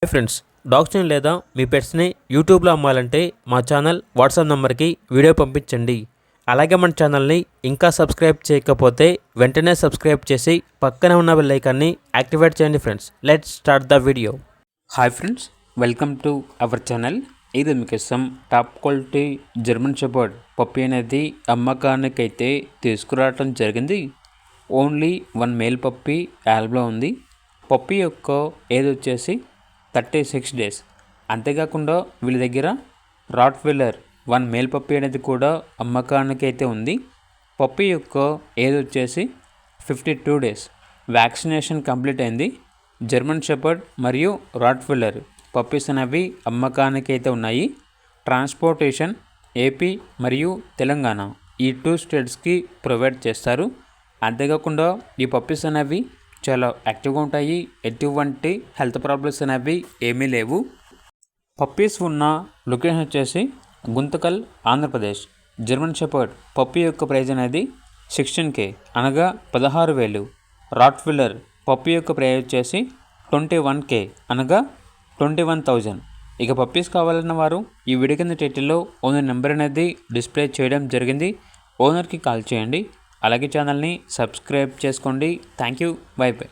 Hi friends, డాగ్స్ని లేదా మీ పెట్స్ని యూట్యూబ్లో అమ్మాలంటే మా ఛానల్ వాట్సాప్ నెంబర్కి వీడియో పంపించండి. అలాగే మన ఛానల్ని ఇంకా సబ్స్క్రైబ్ చేయకపోతే వెంటనే సబ్స్క్రైబ్ చేసి పక్కనే ఉన్న బెల్ ఐకాన్ని యాక్టివేట్ చేయండి. Friends, let's start the video. Hi friends, welcome to our channel. ఇది మీకోసం top quality German shepherd puppy అనేది అమ్మకానికైతే తీసుకురావడం జరిగింది. ఓన్లీ 1 మేల్ పప్పీ యాల్బ్లో ఉంది. పప్పీ యొక్క ఏజ్ వచ్చేసి 36 డేస్. అంతేకాకుండా వీళ్ళ దగ్గర రాట్వీలర్ 1 మేల్ పప్పీ అనేది కూడా అమ్మకానికి అయితే ఉంది. పప్పీ యొక్క ఏజ్ వచ్చేసి 52 డేస్. వ్యాక్సినేషన్ కంప్లీట్ అయింది. జర్మన్ షెపర్డ్ మరియు రాట్వీలర్ పప్పీస్ అనేవి అమ్మకానికి అయితే ఉన్నాయి. ట్రాన్స్పోర్టేషన్ ఏపీ మరియు తెలంగాణ ఈ 2 స్టేట్స్కి ప్రొవైడ్ చేస్తారు. అంతేకాకుండా ఈ పప్పీస్ అనేవి చాలా యాక్టివ్గా ఉంటాయి. ఎటువంటి హెల్త్ ప్రాబ్లమ్స్ అనేవి ఏమీ లేవు. పప్పీస్ ఉన్న లొకేషన్ వచ్చేసి Guntakal, Andhra Pradesh. German shepherd puppy యొక్క ప్రైజ్ అనేది 16K అనగా 16,000. రాట్వీలర్ పప్పీ యొక్క ప్రైజ్ వచ్చేసి 21K అనగా 21,000. ఇక పప్పీస్ కావాలన్న వారు ఈ వీడియో కింద టైటిల్లో ఓనర్ నెంబర్ అనేది డిస్ప్లే చేయడం జరిగింది. ఓనర్కి కాల్ చేయండి. అలాగే ఛానల్ని సబ్స్క్రైబ్ చేసుకోండి. Thank you. By by.